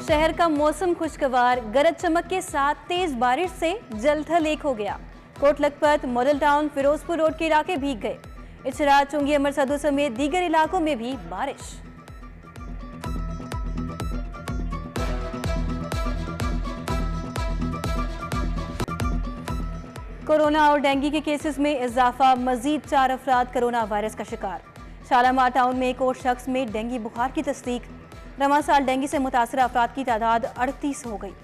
शहर का मौसम खुशगवार, गरज चमक के साथ तेज बारिश से जलथल एक हो गया। Kot Lakhpat, Model Town, Ferozepur Road के इलाके भीग गए। इचरा, चुंगी, अमर सदू समेत दीगर इलाकों में भी बारिश। कोरोना और डेंगू के केसेस में इजाफा, मजीद 4 अफराद कोरोना वायरस का शिकार। शालामार टाउन में एक और शख्स में डेंगू बुखार की तस्दीक। रवां साल डेंगू से मुतासर अफराद की तादाद 38 हो गई।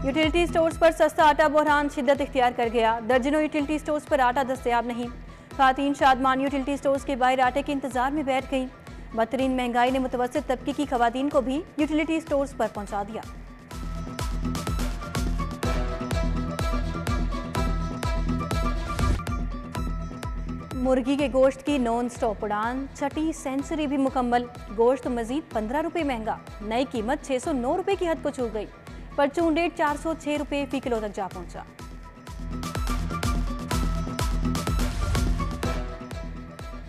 यूटिलिटी स्टोर्स पर सस्ता आटा बहरान शिद्दत इख्तियार कर गया। दर्जनों यूटिलिटी स्टोर्स पर आटा दस्तयाब नहीं। खातीन शादमान यूटिलिटी स्टोर्स के बाहर आटे के इंतजार में बैठ गईं। बदतरीन महंगाई ने मुतवस्सित तबके की खवातीन को भी यूटिलिटी स्टोर्स पर पहुंचा दिया। मुर्गी के गोश्त की नॉन स्टॉप उड़ान, छठी सेंचुरी भी मुकम्मल। गोश्त मजीद 15 रुपये महंगा। नई कीमत 609 रुपये की हद को छू गई। परचून रेट 406 रुपये फी किलो तक जा पहुंचा।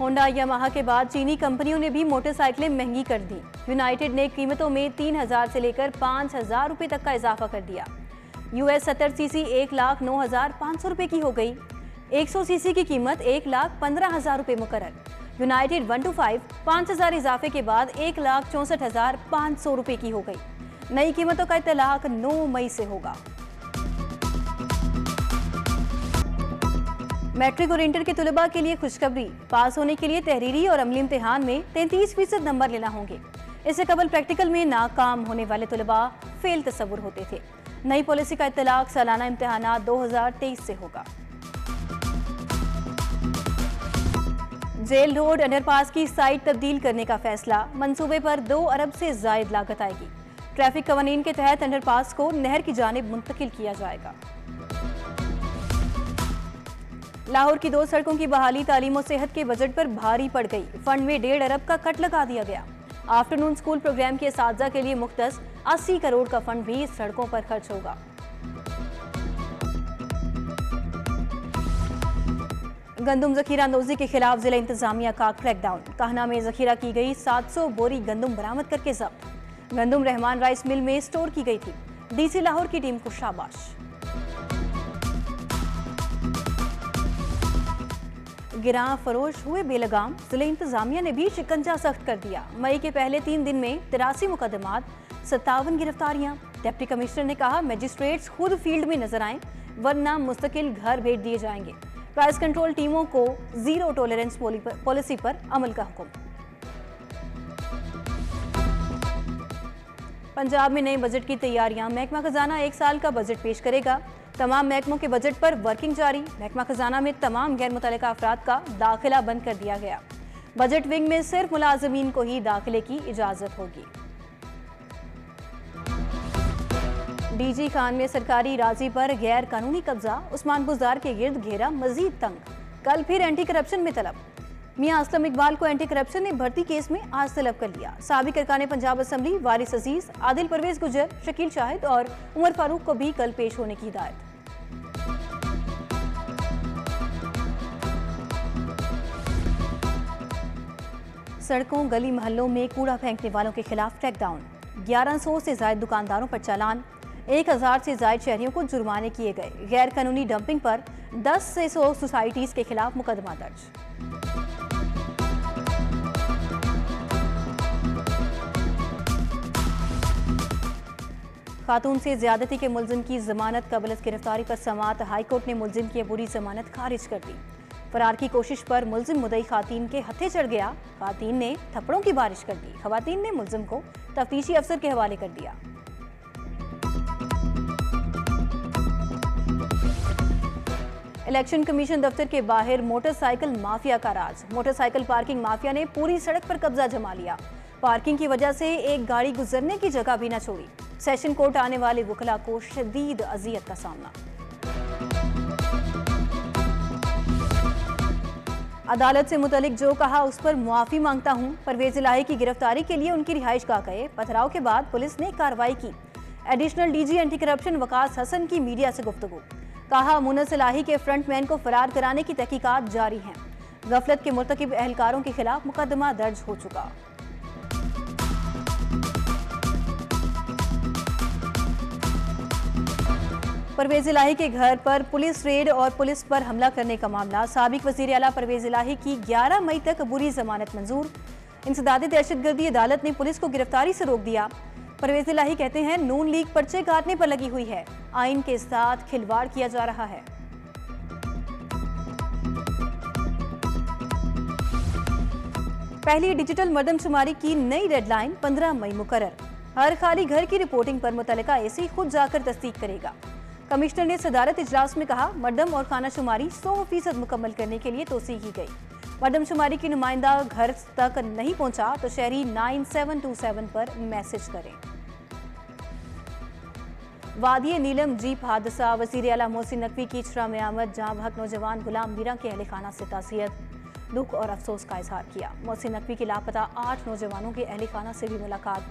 होंडा, यामाहा के बाद चीनी कंपनियों ने भी मोटरसाइकिलें महंगी कर दी। यूनाइटेड ने कीमतों में 3000 से लेकर 5000 रुपये तक का इजाफा कर दिया। US 70 सीसी 1,09,500 रुपये की हो गई। 100 सीसी की कीमत 1,15,000 रुपये मुकर्रर। यूनाइटेड 125 5000 इजाफे के बाद 1,64,500 रुपये की हो गई। नई कीमतों का इतलाक 9 मई से होगा। मैट्रिक और इंटर के तुलबा के लिए खुशखबरी। पास होने के लिए तहरीरी और अमली इम्तिहान में 33% नंबर लेना होंगे। इससे कबल प्रैक्टिकल में नाकाम होने वाले तुलबा फेल तस्वुर होते थे। नई पॉलिसी का इतलाक सालाना इम्तिहानात 2023 से होगा। जेल रोड अंडरपास की साइट तब्दील करने का फैसला। मंसूबे पर 2 अरब से जायद लागत आएगी। ट्रैफिक कवानीन के तहत अंडरपास को नहर की जानिब मुंतकिल किया जाएगा। लाहौर की 2 सड़कों की बहाली तालीम और सेहत के बजट पर भारी पड़ गई। फंड में 1.5 अरब का कट लगा दिया गया। आफ्टरनून स्कूल प्रोग्राम के असातिज़ा के लिए मुख्तस 80 करोड़ का फंड भी सड़कों पर खर्च होगा। गंदुम जखीरा अंदोजी के खिलाफ जिला इंतजामिया का क्रैकडाउन। कहना में जखीरा की गई 700 बोरी गंदुम बरामद करके जब्त। गंदुम रहमान राइस मिल में स्टोर की गई थी। DC लाहौर की टीम को शाबाश। गिरां फरोश हुए बेलगाम। जिले इंतजामिया ने भी शिकंजा सख्त कर दिया। मई के पहले 3 दिन में 83 मुकदमात, 57 गिरफ्तारियां। डिप्टी कमिश्नर ने कहा मजिस्ट्रेट्स खुद फील्ड में नजर आएं वरना मुस्तकिल घर भेज दिए जाएंगे। प्राइस कंट्रोल टीमों को जीरो टॉलरेंस पॉलिसी पर अमल का हुक्म। पंजाब में नए बजट की तैयारियां। महकमा खजाना 1 साल का बजट पेश करेगा। तमाम महकमों के बजट पर वर्किंग जारी। महकमा खजाना में तमाम गैर मुतल्लिका अफराद का दाखिला बंद कर दिया गया। बजट विंग में सिर्फ मुलाजमीन को ही दाखिले की इजाजत होगी। DG खान में सरकारी राजी पर गैर कानूनी कब्जा। उस्मान बुज़दार के गिर्द घेरा मजीद तंग। कल फिर एंटी करप्शन में तलब। मियां असलम इकबाल को एंटी करप्शन ने भर्ती केस में आज तलब कर लिया। साबिक अरकान पंजाब असम्बली वारिस अजीज, आदिल परवेज गुजर, शकील शाहिद और उमर फारूक को भी कल पेश होने की हिदायत। सड़कों गली मोहल्लों में कूड़ा फेंकने वालों के खिलाफ क्रैकडाउन। 1100 से ज्यादा दुकानदारों पर चालान। 1000 से ज्यादा शहरियों को जुर्माने किए गए। गैर कानूनी डंपिंग पर 10 से 100 सोसाइटीज के खिलाफ मुकदमा दर्ज। खातून से ज्यादती के मुलजिम की जमानत कबल गिरफ्तारी पर समाअत। हाईकोर्ट ने मुलजिम की अबूरी जमानत खारिज कर दी। फरार की कोशिश पर मुलजिम मुदई खातीन के हत्थे चढ़ गया। खातीन ने थप्पड़ों की बारिश कर दी। खवातीन ने मुलजिम को तफ्तीशी अफसर के हवाले कर दिया। इलेक्शन कमीशन दफ्तर के बाहर मोटरसाइकिल माफिया का राज। मोटरसाइकिल पार्किंग माफिया ने पूरी सड़क पर कब्जा जमा लिया। पार्किंग की वजह से एक गाड़ी गुजरने की जगह भी न छोड़ी। सेशन कोर्ट आने वाले वकला को शदीद अजियत का सामना। अदालत से मुतलिक जो कहा उस पर मुआफी मांगता हूं। परवेज इलाही की गिरफ्तारी के लिए उनकी रिहाइश गाह गए। पथराव के बाद पुलिस ने कार्रवाई की। Additional DG anti corruption Waqas Hassan की मीडिया से गुफ्तगू। कहा मुनस इलाही के फ्रंटमैन को फरार कराने की तहकीकात जारी हैं। गफलत के मुर्तकिब एहलकारों के खिलाफ मुकदमा दर्ज हो चुका। परवेज इलाही के घर पर पुलिस रेड और पुलिस पर हमला करने का मामला। साबिक वजीर आला परवेज इलाही की 11 मई तक बुरी जमानत मंजूर। इंसदादी दहशतगर्दी अदालत ने पुलिस को गिरफ्तारी से रोक दिया। परवेज इलाही कहते हैं नून लीग पर्चे काटने पर लगी हुई है, आइन के साथ खिलवाड़ किया जा रहा है। पहली डिजिटल मर्दमशुमारी की नई डेडलाइन 15 मई मुकर्रर। हर खाली घर की रिपोर्टिंग पर मुतल्लिका एसी खुद जाकर तस्दीक करेगा। कमिश्नर ने सदारत इजलास में कहा, मर्दम और खानाशुमारी 100% मुकम्मल करने के लिए तोसी की गई। मर्दमशुमारी की नुमाइंदा घर तक नहीं पहुंचा तो शहरी 9727 पर मैसेज करें। वादिये नीलम जीप हादसा। वजीर आला मोहसिन नकवी की इचरा में आमद। जाँ बहक नौजवान गुलाम मीरा के अहले खाना से ताज़ियत, दुख और अफसोस का इजहार किया। मोहसिन नकवी के लापता 8 नौजवानों के अहले खाना से भी मुलाकात।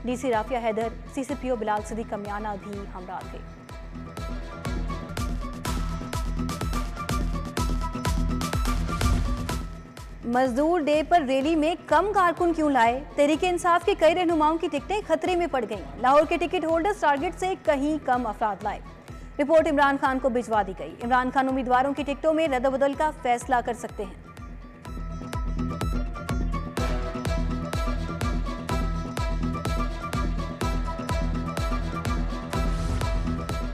डीसी राफिया हैदर, CCPO बिलाल सिद्दीक कमियाना भी हमरा थे। मजदूर डे पर रैली में कम कारकुन क्यों लाए? तहरीके इंसाफ के कई रहनुमाओं की टिकटें खतरे में पड़ गईं। लाहौर के टिकट होल्डर्स टारगेट से कहीं कम अफराद लाए। रिपोर्ट इमरान खान को भिजवा दी गई। इमरान खान उम्मीदवारों की टिकटों में रद्द-बदल का फैसला कर सकते हैं।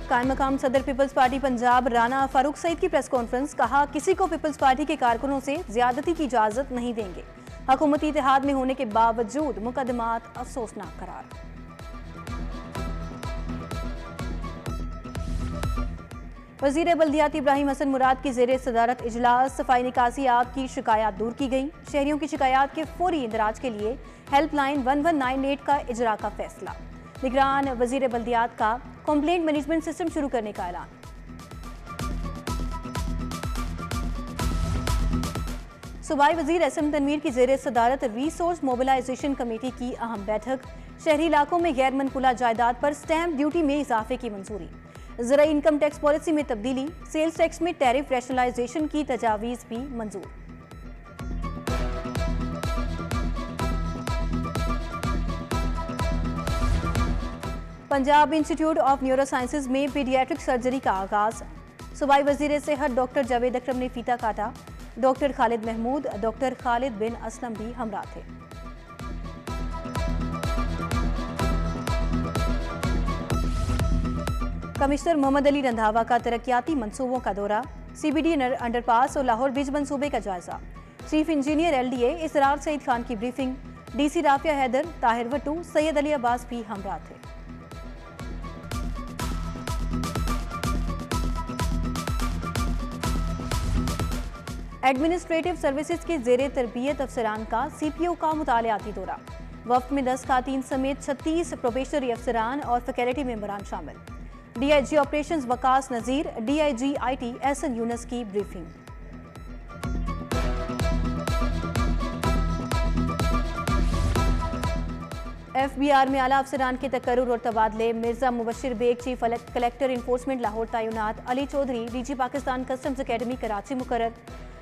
कायम मकाम सदर पीपल्स पार्टी पंजाब राना फारूक सईद की प्रेस कॉन्फ्रेंस। कहा, किसी को पीपल्स पार्टी के कारकुनों से ज्यादती की इजाजत नहीं देंगे। हुकूमती इत्तेहाद में होने के बावजूद मुकदमात अफसोसनाक करार। वजीर बल्दियात इब्राहिम हसन मुराद की जेर सदारत इजलास। सफाई निकासी आब की शिकायत दूर की गई। शहरियों की शिकायत के फौरी इंदराज के लिए हेल्पलाइन 1198 का इजरा का फैसला। निगरान वजीर बल्दियात का कंप्लेंट मैनेजमेंट सिस्टम शुरू करने का ऐलान। सूबाई वजीर एसएम तनवीर की जेर सदारत रिसोर्स मोबिलाइजेशन कमेटी की अहम बैठक। शहरी इलाकों में गैर मनकुला जायदाद पर स्टैंप ड्यूटी में इजाफे की मंजूरी। ज़राई इनकम टैक्स पॉलिसी में तब्दीली। सेल्स टैक्स में टैरिफ रैशनलाइजेशन की तजावीज़ भी मंजूर। Punjab institute of neuro sciences में पीडियाट्रिक सर्जरी का आगाज। सूबाई वजीर सेहत डॉक्टर जावेद अकरम ने फीता काटा। डॉक्टर खालिद महमूद, डॉक्टर खालिद बिन असलम भी हमरा थे। कमिश्नर मोहम्मद अली रंधावा का तरक्याती मंसूबों का दौरा। CBD अंडरपास और लाहौर ब्रिज मंसूबे का जायजा। चीफ इंजीनियर LDA इसरार सईद खान की ब्रीफिंग। DC राफिया हैदर, ताहिर वटू, सैयद अली अब्बास भी हमरा थे। एडमिनिस्ट्रेटिव सर्विसेज के जेरे तरबियत अफसरान का CPO का मुतालियाती दौरा। वफ्द में 10 खातीन समेत 36 प्रोबेशनरी अफसरान और फैकल्टी मेंबरान शामिल। DIG operations Waqas Nazir, DIG IT SN Younus की ब्रीफिंग। FBR में आला अफसरान के तकर्रुर और तबादले। Mirza Mubashir Baig chief collector enforcement Lahore तैनात। Ali Chaudhry DG Pakistan customs academy Karachi मुकर्रर।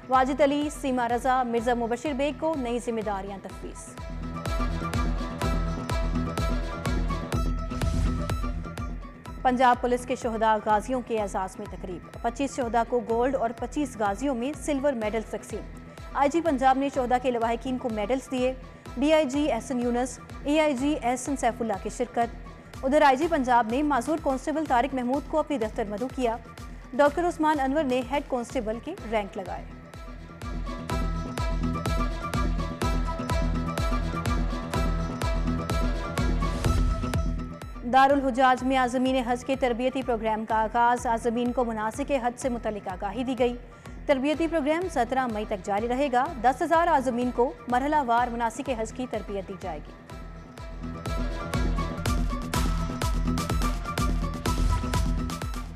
वाजिद अली, सीमा रजा, मिर्जा मुबशिर बेग को नई जिम्मेदारियां तफवीज़। पंजाब पुलिस के शोहदा गाजियों के एजाज में तकरीब। 25 शोहदा को गोल्ड और 25 गाजियों में सिल्वर मेडल तकसीम। IG पंजाब ने शोहदा के लवाहिकीन को मेडल्स दिए। DIG SN Yunus, AIG SN Saifullah की शिरकत। उधर IG पंजाब ने माजूर कांस्टेबल तारिक महमूद को अपनी दफ्तर मदऊ किया। डॉक्टर उस्मान अनवर ने हेड कांस्टेबल के रैंक लगाए। दारुल हुजाज में आज़मीन हज के तरबियती प्रोग्राम का आगाज़। आज़मीन को मुनासिक हज से मुतल्लिक आगाही दी गई। तरबियती प्रोग्राम 17 मई तक जारी रहेगा। 10,000 आज़मीन को मरहलावार मुनासिक हज की तरबियत दी जाएगी।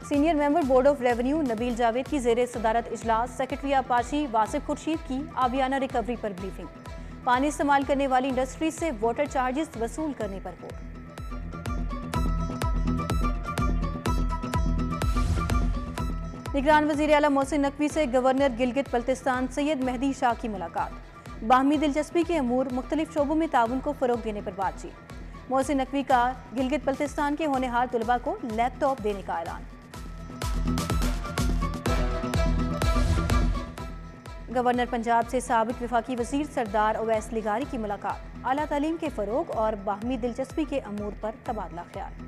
Senior member board of revenue Nabeel Javed की जेर सदारत इजलास। सेक्रेटरी आपाशी वासिफ खुर्शीद की आबियाना रिकवरी पर ब्रीफिंग। पानी इस्तेमाल करने वाली इंडस्ट्री से वाटर चार्जेस वसूल करने पर गौर। निगरान वज़ीर आला मोहसिन नकवी से गवर्नर गिलगित बल्तिस्तान सैयद मेहदी शाह की मुलाकात। बाहमी दिलचस्पी के अमूर मुख्तलिफ शोबों में ताउन को फ़रोग देने पर बातचीत। मोहसिन नकवी का गिलगित बल्तिस्तान के होनहार तलबा को लैपटॉप देने का ऐलान। गवर्नर पंजाब से साबिक वफाकी वज़ीर सरदार ओवैस लिगारी की मुलाकात। आला तालीम के फ़रोग और बाहमी दिलचस्पी के अमूर पर तबादला ख्याल।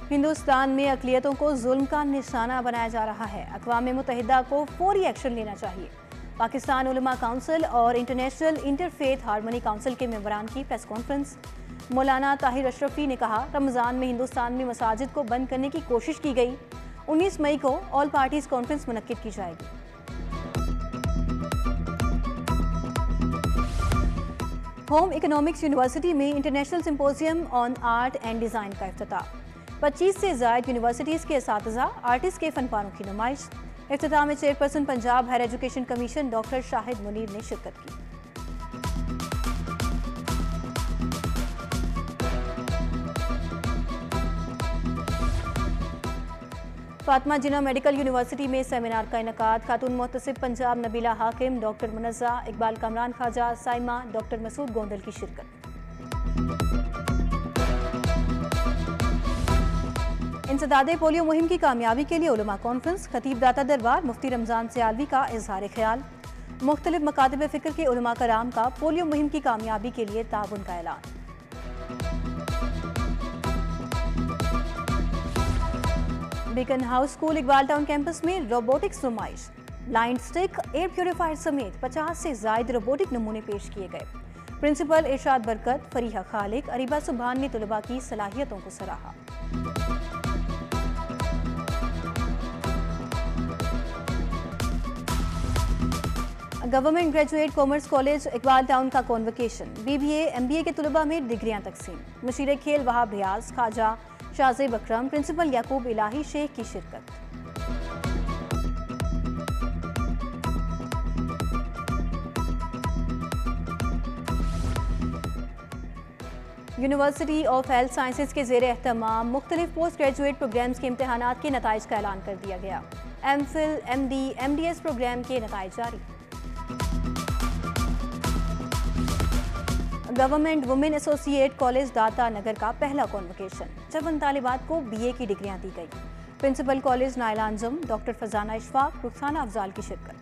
हिंदुस्तान में अक़लियतों को जुल्म का निशाना बनाया जा रहा है। अक़वाम मुत्तहिदा को फौरी एक्शन लेना चाहिए। पाकिस्तान उलमा काउंसिल और इंटरनेशनल इंटरफेथ हारमनी काउंसिल के मेंबरान की प्रेस कॉन्फ्रेंस। मौलाना ताहिर अशरफी ने कहा, रमज़ान में हिंदुस्तान में मसाजिद को बंद करने की कोशिश की गई। 19 मई को ऑल पार्टीज कॉन्फ्रेंस मुनक्किद की जाएगी। होम इकोनॉमिक्स यूनिवर्सिटी में international symposium on art and design का इफ्तिताह। 25 से ज़ायद यूनिवर्सिटीज़ के असातिज़ा आर्टिस्ट के फनपारों की नुमाइश। इफ्तिताह में chairperson Punjab higher education commission doctor Shahid Munir ने शिरकत की। फातिमा जिन्ना मेडिकल यूनिवर्सिटी में सेमिनार का इनेकाद। खातून मोहतसिब पंजाब नबीला हाकिम, डॉक्टर मुनज़्ज़ा, इकबाल कमरान ख्वाजा, साइमा, डॉक्टर मसूद गोंदल की शिरकत। इंसदादे पोलियो मुहिम की कामयाबी के लिए उलमा कॉन्फ्रेंस। खतीब दाता दरबार मुफ्ती रमज़ान सियालवी का इजहार ख्याल। मुख्तलिफ मकातब फ़िक्र के उलमा कराम का पोलियो मुहिम की कामयाबी के लिए ताउन का ऐलान। Beacon house school Iqbal town campus में रोबोटिक्स नुमाइश। ब्लाइंड स्टिक, एयर प्योरीफायर समेत 50 से ज़ायद रोबोटिक नमूने पेश किए गए। प्रिंसिपल इरशाद बरकत, फरीहा खालिक, अरीबा सुबहान ने तलबा की सलाहियतों को सराहा। Government graduate commerce college Iqbal town का कॉन्वोकेशन। BBA MBA के तलबा में डिग्रियां तकसीम। मुशीर खेल वहाब रियाज, ख्वाजा शाज़ेब अकरम, प्रिंसिपल याकूब इलाही शेख की शिरकत। यूनिवर्सिटी ऑफ हेल्थ साइंसेज के ज़ेर एहतमाम मुख्तलिफ पोस्ट ग्रेजुएट प्रोग्राम्स के इम्तहानात के नताइज का ऐलान कर दिया गया। MPhil, MD, MDS प्रोग्राम के नताइज जारी। गवर्नमेंट वुमेन एसोसिएट कॉलेज दाता नगर का पहला कॉन्वोकेशन। 54 तालिबात को BA की डिग्रियां दी गई। Principal college Naila Anjum, doctor Fazana Ishfaq, Rukhsana Afzal की शिरकत।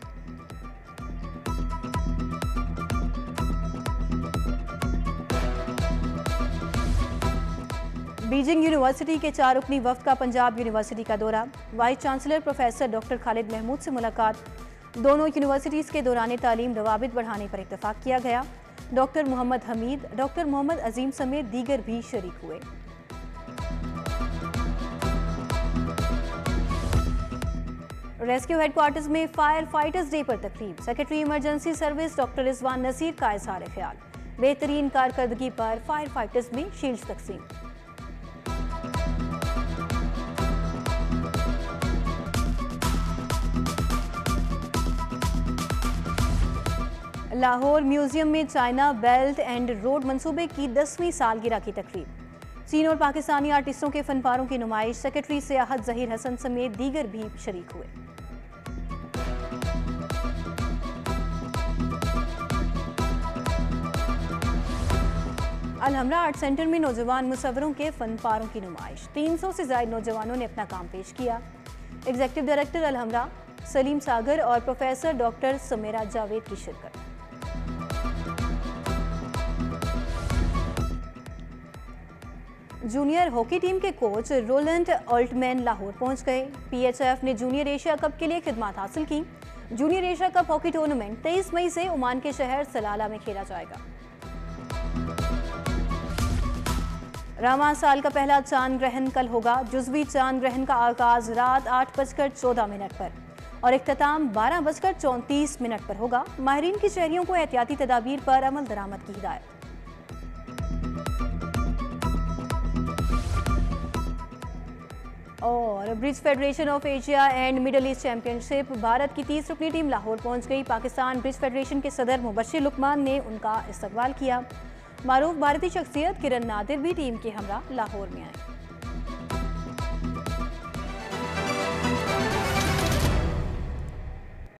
बीजिंग यूनिवर्सिटी के 4 रुकनी वफ्द का पंजाब यूनिवर्सिटी का दौरा। Vice chancellor professor doctor Khalid Mahmood से मुलाकात। दोनों यूनिवर्सिटीज़ के दौरान तालीम रवाबित बढ़ाने पर इत्तफाक किया गया। डॉक्टर मोहम्मद हमीद, डॉक्टर मोहम्मद अजीम समेत दीगर भी शरीक हुए। रेस्क्यू हेडक्वार्टर्स में फायर फाइटर्स डे पर तकरीब। Secretary emergency service doctor Rizwan Naseer का इजहार ख्याल। बेहतरीन कारकर्दगी पर फायर फाइटर्स में शील्ड्स तकसीम। लाहौर म्यूजियम में चाइना बेल्ट एंड रोड मंसूबे की 10वीं सालगिरह की तकरीब। चीन और पाकिस्तानी आर्टिस्टों के फनपारों की नुमाइश। सेक्रेटरी सियाहत जहीर हसन समेत दीगर भी शरीक हुए। अलहमरा आर्ट सेंटर में नौजवान मुसव्वरों के फनपारों की नुमाइश। 300 से ज़ायद नौजवानों ने अपना काम पेश किया। एग्जीक्यूटिव डायरेक्टर अलहमरा सलीम सागर और प्रोफेसर डॉक्टर समेरा जावेद की शिरकत। जूनियर हॉकी टीम के कोच रोलैंड ऑल्टमैन लाहौर पहुंच गए। PHF ने जूनियर एशिया कप के लिए खिदमत हासिल की। Junior Asia cup hockey tournament 23 मई से ओमान के शहर सलाला में खेला जाएगा। रवां साल का पहला चांद ग्रहण कल होगा। जुज़वी चांद ग्रहण का आगाज रात 8:14 पर और इख्तिताम 12:34 पर होगा। माहिरीन की शहरियों को एहतियाती तदाबीर पर अमल दरामद की हिदायत। और bridge federation of Asia and middle east championship Bharat की 30 रुकनी टीम लाहौर पहुंच गई। पाकिस्तान ब्रिज फेडरेशन के सदर मुबश्शिर लुकमान ने उनका इस्तकबाल किया। मारूफ भारतीय शख्सियत किरण नादिर भी टीम के हमरा लाहौर में आए।